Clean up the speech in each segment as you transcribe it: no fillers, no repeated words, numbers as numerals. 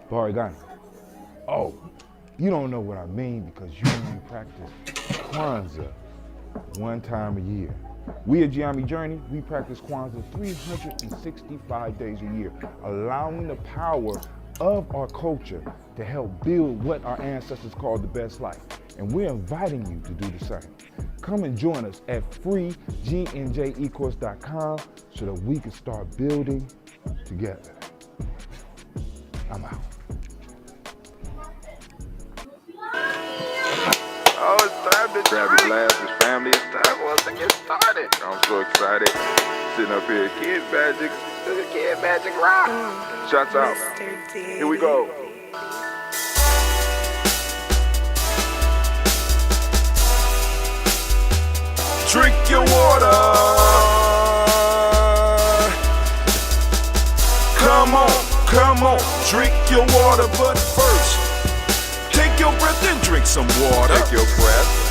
Gye-Nyame. Oh, you don't know what I mean because you only practice Kwanzaa one time a year. We at Gye-Nyame Journey, we practice Kwanzaa 365 days a year, allowing the power of our culture to help build what our ancestors called the best life. And we're inviting you to do the same. Come and join us at freegnjecourse.com so that we can start building together. I'm out. Oh, it's time to grab your glasses, family. It's time for us to get started. I'm so excited. Sitting up here, Kid Magic Rock. Shots out. Here we go. Drink your water. Come on, drink your water, but first, take your breath and drink some water. Take your breath.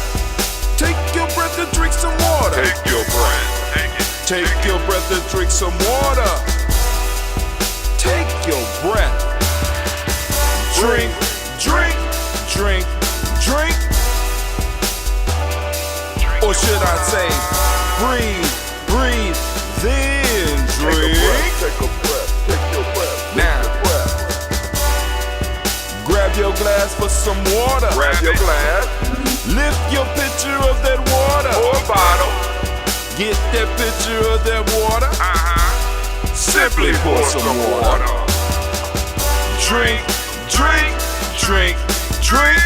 Take your breath and drink some water. Take your breath. Take your breath and drink some water. Take your breath. Drink, drink, drink, drink. Or should I say, breathe, breathe, then drink. Take a breath, take your breath. Now, grab your glass for some water. Grab your glass. Lift your pitcher of that water. Or bottle. Get that pitcher of that water. Simply pour some water. Drink, drink, drink, drink.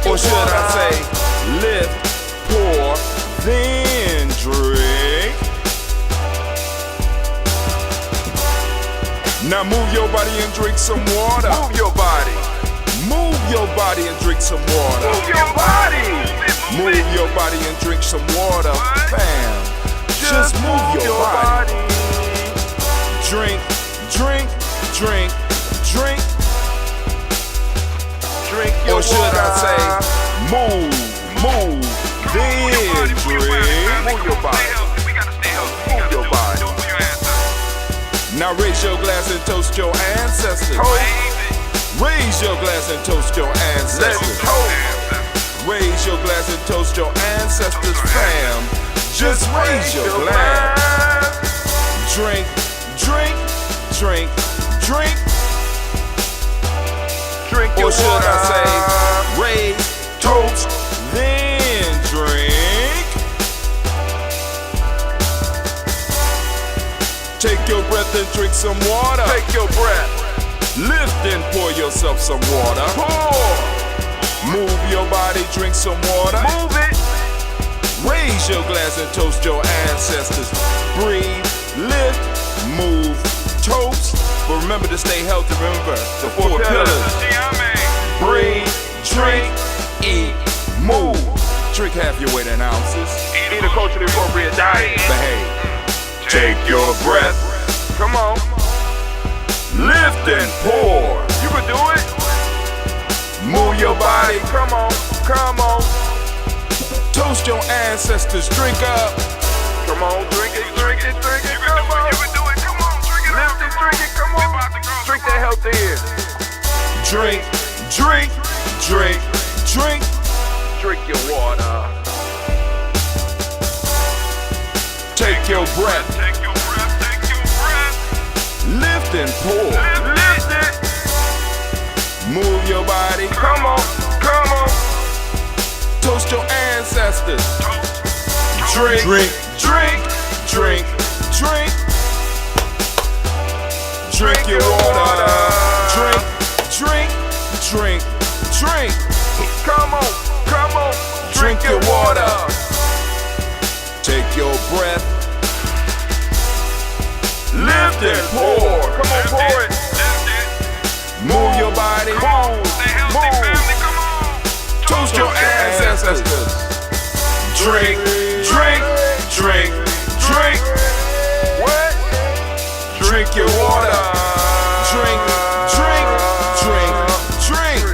Or should I say, lift, pour, then drink. Now move your body and drink some water. Move your body. Move your body and drink some water. Move your body. Move your body and drink some water. Bam. Just move your body. Drink, drink, drink, drink. Drink your or should water. I say, move, then drink. Move your body. We gotta stay healthy. Move your body. Now raise your glass and toast your ancestors. Raise your glass and toast your ancestors. Raise your glass and toast your ancestors, fam. Just raise your glass. Drink, drink, drink, drink. Drink your or should water. I say, raise, toast, then drink. Take your breath and drink some water. Take your breath. Lift and pour yourself some water. Pour. Move your body, drink some water. Move it. Raise your glass and toast your ancestors. Breathe, lift, move, toast. But remember to stay healthy. Remember the four pillars. Breathe, drink, eat, move. Drink half your weight in ounces. Eat a culturally appropriate diet. Behave. Take your breath. Come on. Lift and pour. You can do it. Move your body. Come on. Come on. Toast your ancestors. Drink up. Come on. Drink it. Drink it. Drink it. Come on. You can do it. Come on. Drink it. Lift it. Drink it. Come on. Drink that health in. Drink. Drink. Drink. Drink. Drink your water. Take your breath. Take your breath. Take your breath. Lift and pour. Lift it. Move your body. Come on. Come on. Toast your ancestors. Drink. Drink. Drink. Drink. Drink. Drink your water. Drink. Drink. Drink. Drink. Come on. Come on. Drink your water. Take your breath. Lift and pour. Come on, pour it. Move your body. Move. Toast your ancestors. Drink, drink, drink, drink. What? Drink your water. Drink, drink, drink, drink.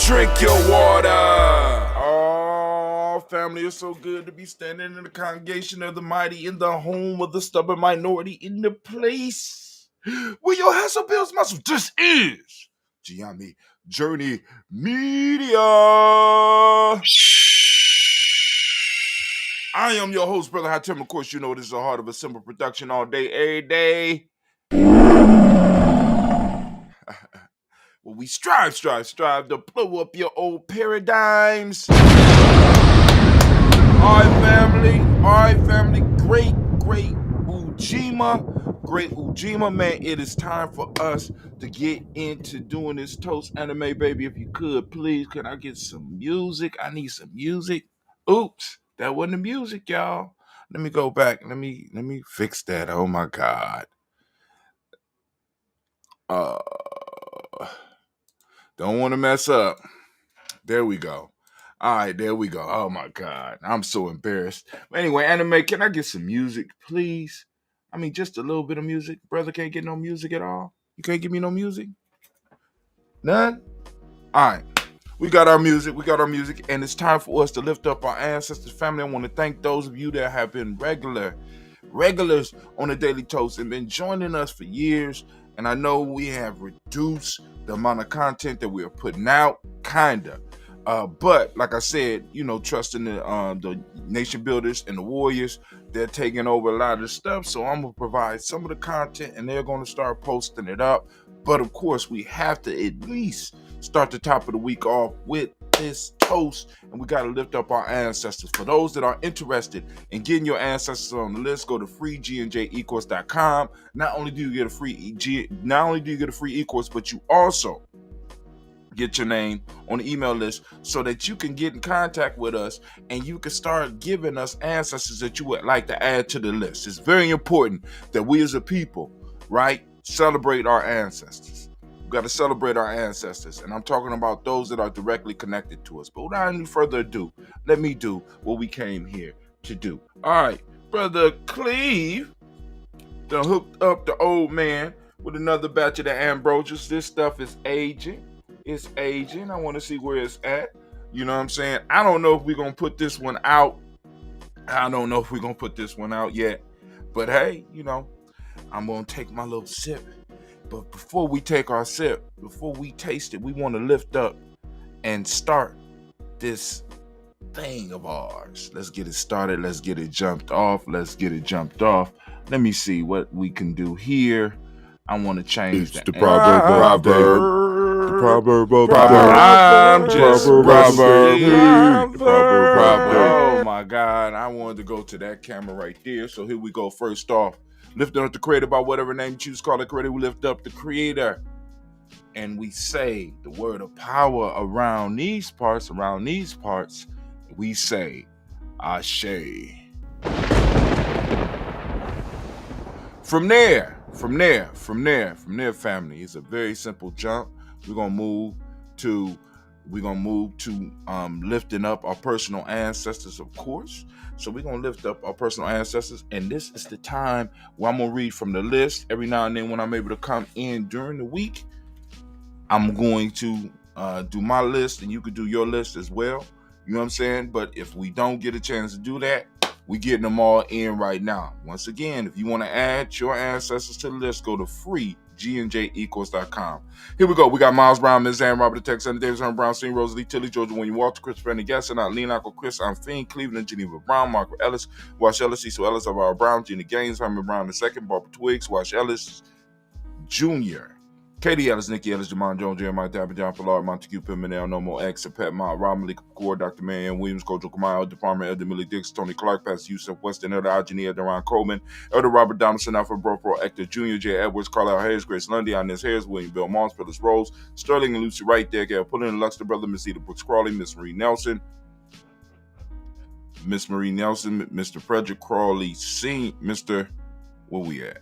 Drink your water. family? It's so good to be standing in the congregation of the mighty, in the home of the stubborn minority, in the place where your hustle builds muscle. This is Gye-Nyame Journey Media. I am your host, Brother Hatem. Of course, you know this is the heart of a simple production all day, every day. Well, we strive to blow up your old paradigms. All right, family, great Ujima, man. It is time for us to get into doing this toast anime, baby. If you could, please, can I get some music? I need some music. Oops, that wasn't the music, y'all. Let me go back. Let me fix that. Oh my God. Don't want to mess up. There we go. All right, there we go. Oh my God, I'm so embarrassed. Anyway, anime, can I get some music, please? I mean, just a little bit of music. Brother can't get no music at all. You can't give me no music? None? All right. We got our music, and it's time for us to lift up our ancestors, family. I want to thank those of you that have been regulars on the Daily Toast and been joining us for years. And I know we have reduced the amount of content that we are putting out, kinda. But like I said, you know, trusting the nation builders and the warriors, they're taking over a lot of the stuff. So I'm gonna provide some of the content, and they're gonna start posting it up. But of course, we have to at least start the top of the week off with this toast, and we got to lift up our ancestors. For those that are interested in getting your ancestors on the list, go to freegnjecourse.com. Not only do you get a free e-course, but you also get your name on the email list so that you can get in contact with us and you can start giving us ancestors that you would like to add to the list. It's very important that we as a people, right, celebrate our ancestors. We got to celebrate our ancestors, and I'm talking about those that are directly connected to us. But without any further ado, let me do what we came here to do. All right, Brother Cleve done hooked up the old man with another batch of the Ambrosius. This stuff is aging. It's aging. I want to see where it's at. You know what I'm saying? I don't know if we're going to put this one out. Yet. But hey, you know, I'm going to take my little sip. But before we take our sip, before we taste it, we want to lift up and start this thing of ours. Let's get it started. Let's get it jumped off. Let me see what we can do here. I want to change the proverb. Oh my God, I wanted to go to that camera right there. So here we go. First off, lifting up the creator by whatever name you choose to call it creator. We lift up the creator, and we say the word of power around these parts. We say Ashe. From there, family. It's a very simple jump. We're gonna move to lifting up our personal ancestors, of course. So we're gonna lift up our personal ancestors, and this is the time where I'm gonna read from the list. Every now and then, when I'm able to come in during the week, I'm going to do my list, and you could do your list as well. You know what I'm saying? But if we don't get a chance to do that, we getting them all in right now. Once again, if you want to add your ancestors to the list, go to freegnjecourse.com. Here we go. We got Miles Brown, Ms. Ann, Robert Tex, Andy Davis, Herman Brown, Steen, Rosalie, Tilly, Georgia, William Walter, Chris Fanny, Gasson, Lean, Uncle Chris, I'm Fiend, Cleveland, Geneva Brown, Margaret Ellis, Wash Ellis, Cecil Ellis, Alvaro Brown, Gina Gaines, Herman Brown II, Barbara Twiggs, Wash Ellis Jr., Katie Ellis, Nikki Ellis, Jamon Jones, Jeremiah Tapper, John Pollard, Montague Pimenel, No More X, Pat Mott, Rob Malik Kapoor, Dr. Marianne Williams, Kojo Kamau, Department Elder Millie Dix, Tony Clark, Pastor Yusuf Weston, Elder Ajani, Deron Coleman, Elder Robert Donaldson, Alfred Bropro, Hector Jr., J. Edwards, Carlisle Hayes, Grace Lundy, Inez Harris, William Bill Moss, Phyllis Rose, Sterling and Lucy Wright, there, Gail Pullen, Luxter Brother, Miss Eda Brooks Crawley, Miss Marie Nelson, Mr. Frederick Crawley, Mr. Where we at?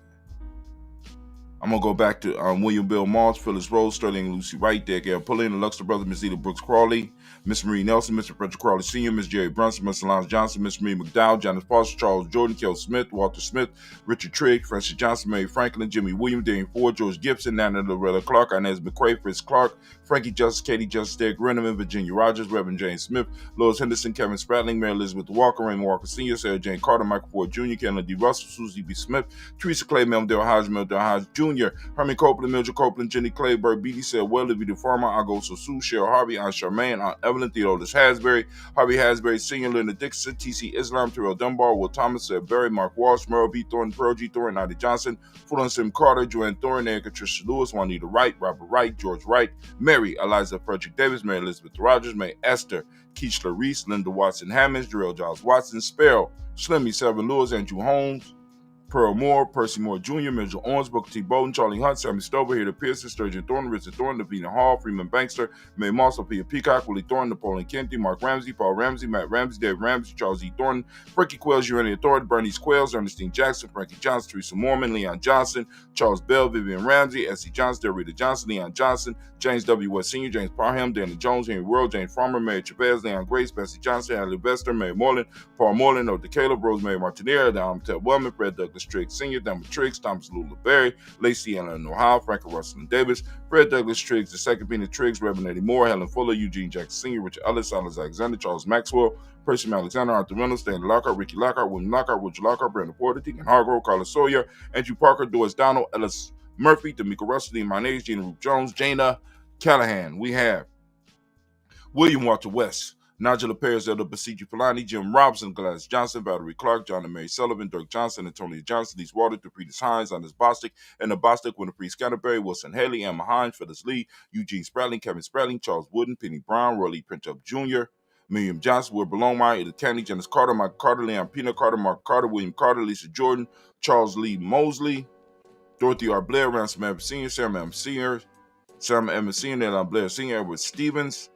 I'm gonna go back to William Bill Moss, Phyllis Rose, Sterling and Lucy Wright, Derek L. Pullen, the Luxor brothers, Miss Eda Brooks Crawley, Miss Marie Nelson, Mr. Frederick Crawley Sr., Miss Jerry Brunson, Miss Alonzo Johnson, Miss Marie McDowell, Janice Foster, Charles Jordan, Kel Smith, Walter Smith, Richard Trigg, Francis Johnson, Mary Franklin, Jimmy Williams, Daniel Ford, George Gibson, Nana Loretta Clark, Inez McCrae, Fritz Clark, Frankie Justice, Katie Justice, Derek Renneman, Virginia Rogers, Reverend James Smith, Lois Henderson, Kevin Spratling, Mary Elizabeth Walker, Raymond Walker Sr., Sarah Jane Carter, Michael Ford Jr., Kennedy D. Russell, Susie B. Smith, Teresa Clay, Melville Hodge, Melville Hodge Jr., Herman Copeland, Mildred Copeland, Jenny Clay, Bert Beatty, said, well, Livy the Farmer, Agosto Sue, Cheryl Harvey, Aunt Charmaine, Aunt Evelyn, Theodolus Hasbury, Harvey Hasbury Sr., Linda Dixon, T.C. Islam, Terrell Dunbar, Will Thomas, said Barry, Mark Walsh, Merle B. Thornton, Pearl G. Thornton, Ida Johnson, Fulton Sim Carter, Joanne Thornton, Erica Tricia Lewis, Juanita Wright, Robert Wright, George Wright, Mary, Eliza Frederick Davis, Mary Elizabeth Rogers, May Esther, Keishla Reese, Linda Watson Hammonds, Jarrell Giles Watson, Sparrow, Slimmy, Seven Lewis, Andrew Holmes, Pearl Moore, Percy Moore Jr., Mitchell Owens, Booker T. Bolden, Charlie Hunt, Sammy Stover, Hader Pearson, Sturgeon Thornton, Richard Thornton, Davina Hall, Freeman Bankster, Mae Moss, Sophia Peacock, Willie Thornton, Napoleon Kennedy, Mark Ramsey, Paul Ramsey, Matt Ramsey, Dave Ramsey, Charles E. Thornton, Frankie Quells, Urania Thornton, Bernice Quells, Ernestine Jackson, Frankie Johnson, Teresa Mormon, Leon Johnson, Charles Bell, Vivian Ramsey, S.C. Johnson, Delrita Johnson, Leon Johnson, James W. West Sr., James Parham, Daniel Jones, Henry World, James Farmer, Mary Chavez, Leon Grace, Bessie Johnson, Hadley Vester, Mary Moreland, Paul Moreland, Oda Caleb, Rosemary Martinez, Dom Ted Wellman, Fred Douglas Trigg Sr., Delma Triggs, Thomas Lula Berry, Lacey Allen Ohio, Franklin Russell and Davis, Fred Douglas Triggs, the second Pena Triggs, Reverend Eddie Moore, Helen Fuller, Eugene Jackson Sr., Richard Ellis, Silas Alexander, Charles Maxwell, Percy Alexander, Arthur Reynolds, Stanley Lockhart, Ricky Lockhart, William Lockhart, Roger Lockhart, Brandon Porter, Deacon Hargrove, Carlos Sawyer, Andrew Parker, Doris Donald, Ellis Murphy, D'Amico Russell, Dean Mayonnaise, Gina Ruth Jones, Jana Callahan. We have William Walter West, Nigel Perez, Elder Basiji Fulani, Jim Robinson, Gladys Johnson, Valerie Clark, John and Mary Sullivan, Dirk Johnson, Antonia Johnson, East Water, Depretis Hines, Anders Bostic, and the Bostic, Winifred Scatterberry, Wilson Haley, Emma Hines, Phyllis Lee, Eugene Spratling, Kevin Spratling, Charles Wooden, Penny Brown, Roy Lee Pinchup Jr., William Johnson, Will Belongmeyer, Ida Candy, Janice Carter, Michael Carter, Leon Pina Carter, Mark Carter, William Carter, Lisa Jordan, Charles Lee Mosley, Dorothy R. Blair, Ransom Evans Sr., Sam M. Sr., Sam Evans Sr., Nayland Blair Sr., Edward Stevens,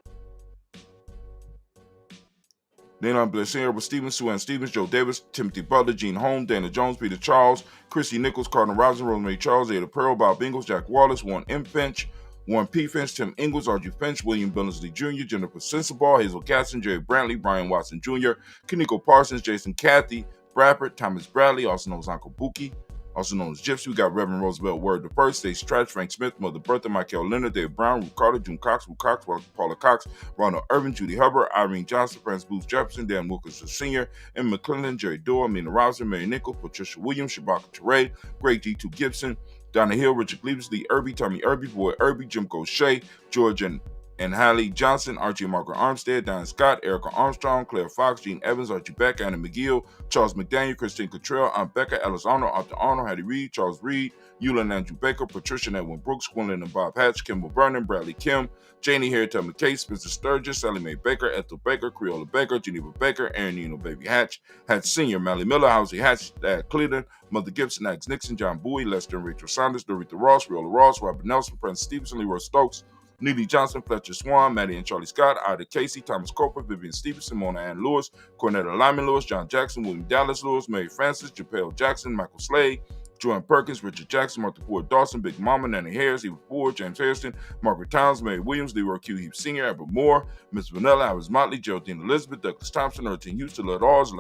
Nayland Blair Sr., Edward Stevens, Sue Ann Stevens, Joe Davis, Timothy Butler, Gene Holmes, Dana Jones, Peter Charles, Chrissy Nichols, Cardinal Robinson, Rosemary Charles, Ada Pearl, Bob Ingalls, Jack Wallace, Warren M. Finch, Warren P. Finch, Tim Ingalls, Archie Finch, William Billingsley Jr., Jennifer Sensabaugh, Hazel Casson, Jerry Brantley, Brian Watson Jr., Kaniko Parsons, Jason Cathy, Bradford, Thomas Bradley, also known as Uncle Buki, also known as Gypsy. We got Reverend Roosevelt Word the First, Stacey Stratch, Frank Smith, Mother Bertha, Michael Leonard, Dave Brown, Ruth Carter, June Cox, Ruth Cox, Paula Cox, Ronald Irvin, Judy Hubbard, Irene Johnson, Francis Booth Jefferson, Dan Wilkinson Sr., Emma McClellan, Jerry Dorr, Mina Rouser, Mary Nichols, Patricia Williams, Shabaka Teray, Greg G2 Gibson, Donna Hill, Richard Gleaves, Lee Irby, Tommy Irby, Boy Irby, Jim Gaucher, George and Hallie Johnson, Archie and Margaret Armstead, Diane Scott, Erica Armstrong, Claire Fox, Gene Evans, Archie Beck, Anna McGill, Charles McDaniel, Christine Cottrell, Aunt Becca, Alice Arnold, Arthur Arnold, Hattie Reed, Charles Reed, Eula and Andrew Baker, Patricia and Edwin Brooks, Gwendolyn and Bob Hatch, Kimball Vernon, Bradley Kim, Janie Harriet Tubman Case, Spencer Sturgis, Sally Mae Baker, Ethel Baker, Creola Baker, Geneva Baker, Aaron Nino Baby Hatch, Hatch Sr., Mally Miller, Housie Hatch, Dad Cleveland, Mother Gibson, Axe Nixon, John Bowie, Lester and Rachel Saunders, Dorita Ross, Riola Ross, Robert Nelson, Prince Stevenson, Leroy Stokes, Neely Johnson, Fletcher Swan, Maddie and Charlie Scott, Ida Casey, Thomas Coper, Vivian Stevenson, Mona Ann Lewis, Cornetta Lyman Lewis, John Jackson, William Dallas Lewis, Mary Francis, Japel Jackson, Michael Slade, Joanne Perkins, Richard Jackson, Martha Ford Dawson, Big Mama, Nanny Harris, Eva Ford, James Harrison, Margaret Towns, Mary Williams, Leroy Q. Heap Sr., Albert Moore, Miss Vanilla, Iris Motley, Geraldine Elizabeth, Douglas Thompson, Erlington Houston, Lud Alls,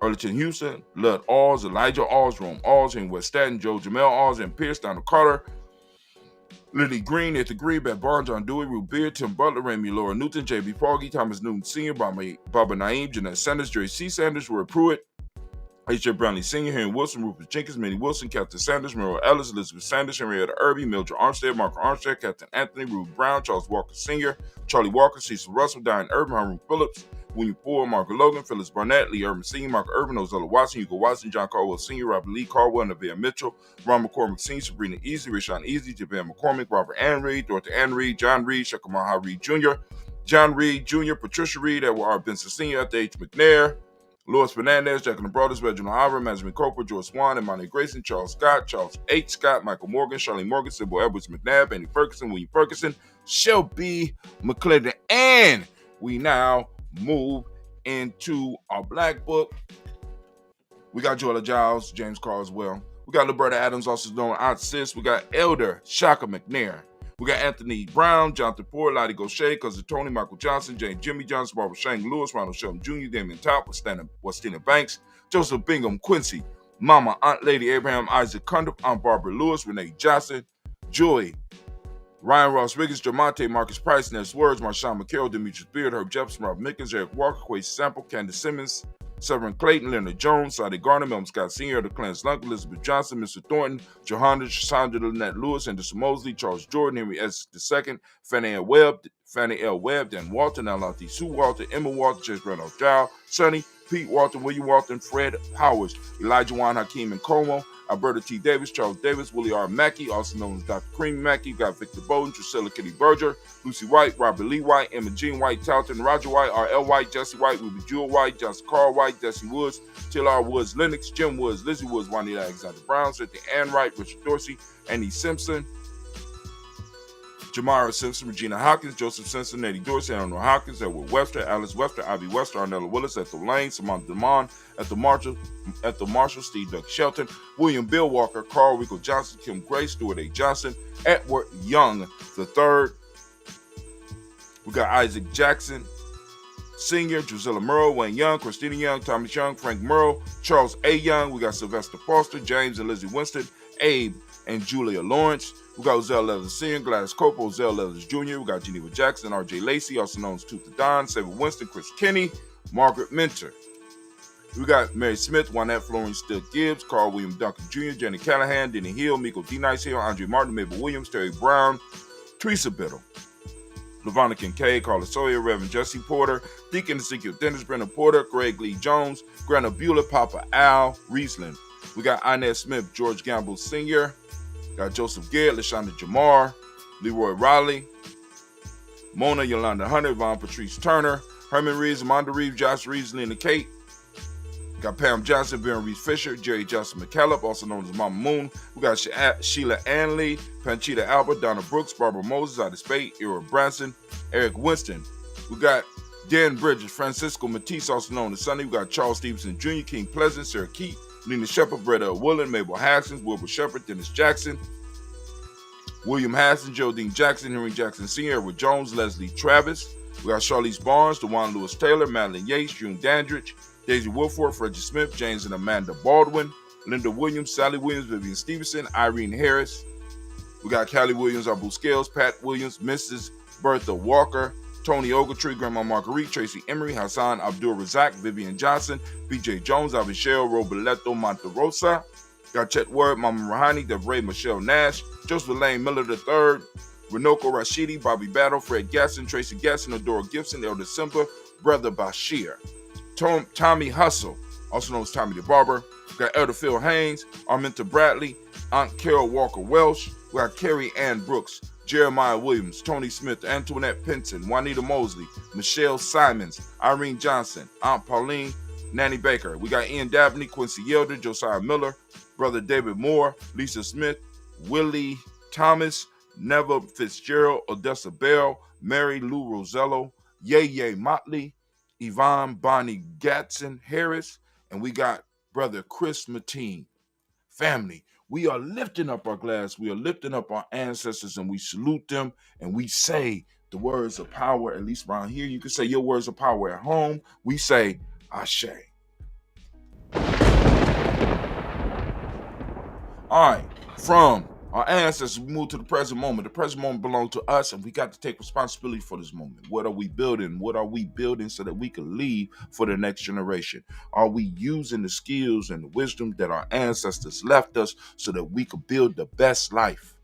Erlington Houston, Lud Alls, Elijah Alls, Rome Alls, and West Staten, Joe Jamel Alls, and Pierce, Donald Carter, Lily Green, Ethan Green, Beth Barnes, John Dewey, Ruth Beard, Tim Butler, Remy Laura Newton, J.B. Foggy, Thomas Newton Sr., Baba Naeem, Jeanette Sanders, Jerry C. Sanders, Roy Pruitt, H.J. Brownlee Sr., Henry Wilson, Rufus Jenkins, Minnie Wilson, Captain Sanders, Merle Ellis, Elizabeth Sanders, Henrietta Irby, Mildred Armstead, Marco Armstead, Captain Anthony, Ruth Brown, Charles Walker Sr., Charlie Walker, Cecil Russell, Diane Irvin, Harun Phillips, William Ford, Margaret Logan, Phyllis Barnett, Lee Irvin Sr., Mark Irvin, Ozella Watson, Hugo Watson, John Caldwell Sr., Robert Lee Caldwell, Nevaeh Mitchell, Ron McCormick Sr., Sabrina Easy, Rashawn Easy, Javan McCormick, Robert Ann Reed, Dorothy Ann Reed, John Reed, Shakamaha Reed Jr., John Reed Jr., Patricia Reed, Edward R. Benson Sr., H. McNair, Louis Fernandez, Jacqueline Brothers, Reginald Ivor, Benjamin Cooper, George Swan, Imani Grayson, Charles Scott, Charles H. Scott, Michael Morgan, Charlie Morgan, Sybil Edwards McNabb, Andy Ferguson, William Ferguson, Shelby McClendon, and we now move into our black book. We got Joella Giles, James Carswell. We got Roberta Adams, also known as Aunt Sis. We got Elder Shaka McNair. We got Anthony Brown, Jonathan Ford, Lottie Gaucher, Cousin Tony, Michael Johnson, James Jimmy Johnson, Barbara Shane Lewis, Ronald Shelton Jr., Damian Top, Westina Banks, Joseph Bingham Quincy, Mama, Aunt Lady Abraham, Isaac Cundiff, Aunt Barbara Lewis, Renee Johnson, Joy, Ryan Ross Wiggins, Jamonte, Marcus Price, Ness Words, Marshawn McCarroll, Demetrius Beard, Herb Jefferson, Rob Mickens, Eric Walker, Quay Sample, Candace Simmons, Severin Clayton, Leonard Jones, Sadi Garner, Melvin Scott Sr., the Clarence Lunk, Elizabeth Johnson, Mr. Thornton, Johanna, Chandra Lynette Lewis, Anderson Mosley, Charles Jordan, Henry S. II, Fannie L. Webb, Dan Walton, Alante Sue Walton, Emma Walton, Chase Randolph Dow, Sonny, Pete Walton, William Walton, Fred Powers, Elijah Juan Hakeem and Como, Alberta T. Davis, Charles Davis, Willie R. Mackey, also known as Dr. Cream Mackey, got Victor Bowden, Drusilla Kitty Berger, Lucy White, Robert Lee White, Emma Jean White, Talton, Roger White, R.L. White, Jesse White, Ruby Jewel White, Johnson Carl White, Jesse Woods, Till R. Woods, Lennox, Jim Woods, Lizzie Woods, Juanita Alexander Brown, Cynthia Ann Wright, Richard Dorsey, Andy Simpson, Jamara Simpson, Regina Hawkins, Joseph Simpson, Eddie Dorsey, Eleanor Hawkins, Edward Webster, Alice Webster, Ivy Webster, Arnella Willis, Ethel Lane, Simone DeMond, Ethel Marshall, Steve Doug Shelton, William Bill Walker, Carl Rico Johnson, Kim Gray, Stuart A. Johnson, Edward Young III. We got Isaac Jackson Sr., Drusilla Murrow, Wayne Young, Christina Young, Thomas Young, Frank Murrow, Charles A. Young. We got Sylvester Foster, James and Lizzie Winston, Abe and Julia Lawrence. We got Ozell Leathers Sr., Gladys Cope, Ozell Leathers Jr., we got Geneva Jackson, R.J. Lacey, also known as Tooth the Don, Saber Winston, Chris Kinney, Margaret Minter. We got Mary Smith, Juanette Florence Still Gibbs, Carl William Duncan Jr., Jenny Callahan, Denny Hill, Miko D. Nice Hill, Andre Martin, Mabel Williams, Terry Brown, Teresa Biddle, LaVonna Kincaid, Carla Sawyer, Reverend Jesse Porter, Deacon Ezekiel Dennis, Brennan Porter, Greg Lee Jones, Grana Beulah, Papa Al Riesland. We got Inez Smith, George Gamble Sr., got Joseph Garrett, LaShonda Jamar, Leroy Riley, Mona Yolanda Hunter, Yvonne Patrice Turner, Herman Reeves, Amanda Reeves, Josh Reeves, Lena Kate. Got Pam Johnson, Baron Reeves Fisher, Jerry Johnson McCallum, also known as Mama Moon. We got Sheila Anley, Panchita Albert, Donna Brooks, Barbara Moses, Ida Spade, Ira Branson, Eric Winston. We got Dan Bridges, Francisco Matisse, also known as Sonny. We got Charles Stevenson Jr., King Pleasant, Sarah Keat, Lena Shepard, Bretta Woolen, Mabel Haskins, Wilbur Shepard, Dennis Jackson, William Hassan, Jodine Jackson, Henry Jackson Sr., Edward Jones, Leslie Travis. We got Charlize Barnes, DeJuan Lewis Taylor, Madeline Yates, June Dandridge, Daisy Wilford, Frederick Smith, James and Amanda Baldwin, Linda Williams, Sally Williams, Vivian Stevenson, Irene Harris. We got Callie Williams, Abu Scales, Pat Williams, Mrs. Bertha Walker, Tony Ogletree, Grandma Marguerite, Tracy Emery, Hassan Abdul Razak, Vivian Johnson, BJ Jones, Avichelle Roberto Monterosa. Got Chet Word, Mama Rahani, DeVray Michelle Nash, Joseph Lane Miller III, Renoko Rashidi, Bobby Battle, Fred Gasson, Tracy Gasson, Adora Gibson, Elder Simba, Brother Bashir. Tommy Hustle, also known as Tommy the Barber. We got Elder Phil Haynes, Arminta Bradley, Aunt Carol Walker Welsh. We got Carrie Ann Brooks, Jeremiah Williams, Tony Smith, Antoinette Pinson, Juanita Mosley, Michelle Simons, Irene Johnson, Aunt Pauline, Nanny Baker. We got Ian Dabney, Quincy Yelder, Josiah Miller, Brother David Moore, Lisa Smith, Willie Thomas, Neva Fitzgerald, Odessa Bell, Mary Lou Rosello, Ye Motley, Yvonne Bonnie Gatson Harris, and we got Brother Chris Mateen. Family, we are lifting up our glass, we are lifting up our ancestors, and we salute them, and we say the words of power, at least around here. You can say your words of power at home. We say, Ashe. All right, from our ancestors, we move to the present moment. The present moment belongs to us, and we got to take responsibility for this moment. What are we building? What are we building so that we can leave for the next generation? Are we using the skills and the wisdom that our ancestors left us so that we could build the best life?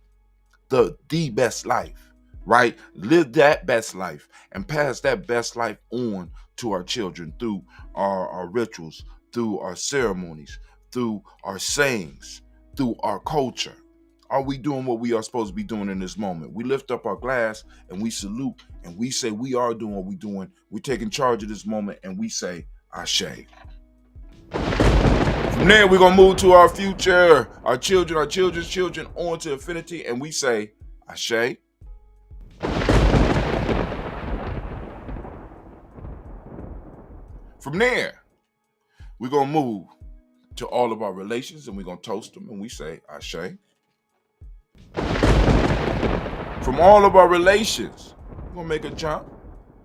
The best life, right? Live that best life and pass that best life on to our children through our rituals, through our ceremonies, through our sayings, through our culture. Are we doing what we are supposed to be doing in this moment? We lift up our glass and we salute and we say we are doing what we're doing. We're taking charge of this moment and we say, Ashe. From there, we're going to move to our future, our children, our children's children, on to infinity, and we say, Ashe. From there, we're going to move to all of our relations, and we're going to toast them, and we say, Ashe. From all of our relations, we're going to make a jump.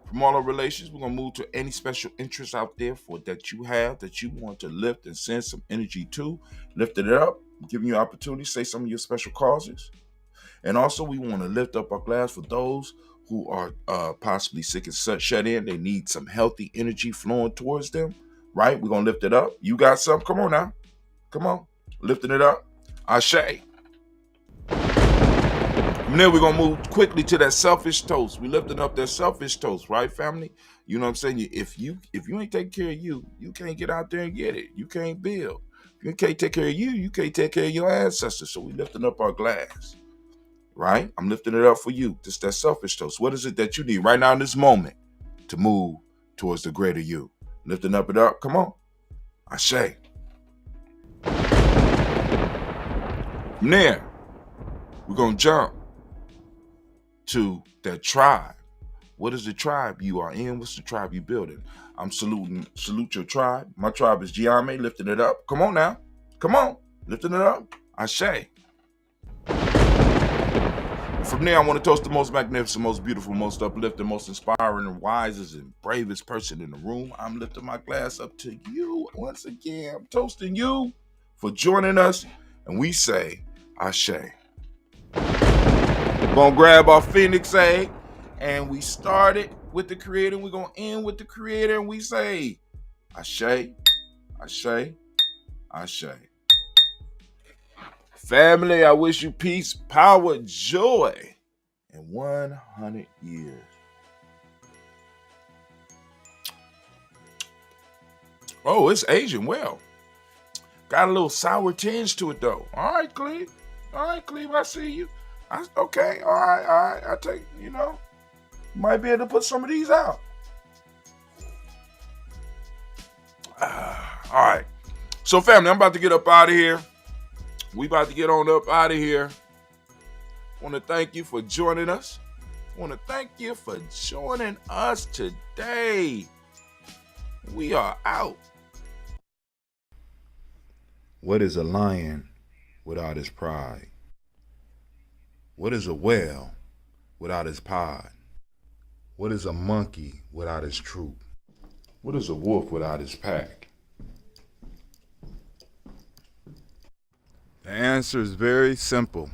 From all our relations, we're going to move to any special interests out there that you have, that you want to lift and send some energy to. Lift it up, giving you opportunity, say some of your special causes. And also, we want to lift up our glass for those who are possibly sick and shut in. They need some healthy energy flowing towards them, right? We're going to lift it up. You got some? Come on now. Come on. Lifting it up. Ashe. From there, we're going to move quickly to that selfish toast. We lifting up that selfish toast, right, family? You know what I'm saying? If you ain't taking care of you, you can't get out there and get it. You can't build. If you can't take care of you, you can't take care of your ancestors. So we lifting up our glass. Right? I'm lifting it up for you. Just that selfish toast. What is it that you need right now in this moment to move towards the greater you? Lifting it up. Come on. Ashe. From there, we're going to jump to that tribe. What is the tribe you are in? What's the tribe you building? I'm salute your tribe. My tribe is Gye-Nyame, lifting it up. Come on now. Come on. Lifting it up. Ashe. From there, I want to toast the most magnificent, most beautiful, most uplifting, most inspiring, and wisest and bravest person in the room. I'm lifting my glass up to you once again. I'm toasting you for joining us, and we say, Ashe. We're going to grab our Phoenix egg, and we started with the Creator. We're going to end with the Creator, and we say, Ashe, Ashe, Ashe. Family, I wish you peace, power, joy, and 100 years. Oh, it's aging well. Got a little sour tinge to it, though. All right, Cleve. All right, Cleve, I see you. Okay, all right. I take, you might be able to put some of these out. All right. So, family, I'm about to get up out of here. We about to get on up out of here. I want to thank you for joining us. I want to thank you for joining us today. We are out. What is a lion without his pride? What is a whale without his pod? What is a monkey without his troop? What is a wolf without his pack? The answer is very simple.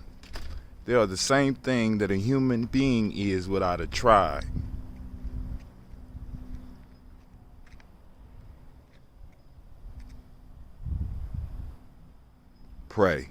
They are the same thing that a human being is without a tribe. Pray.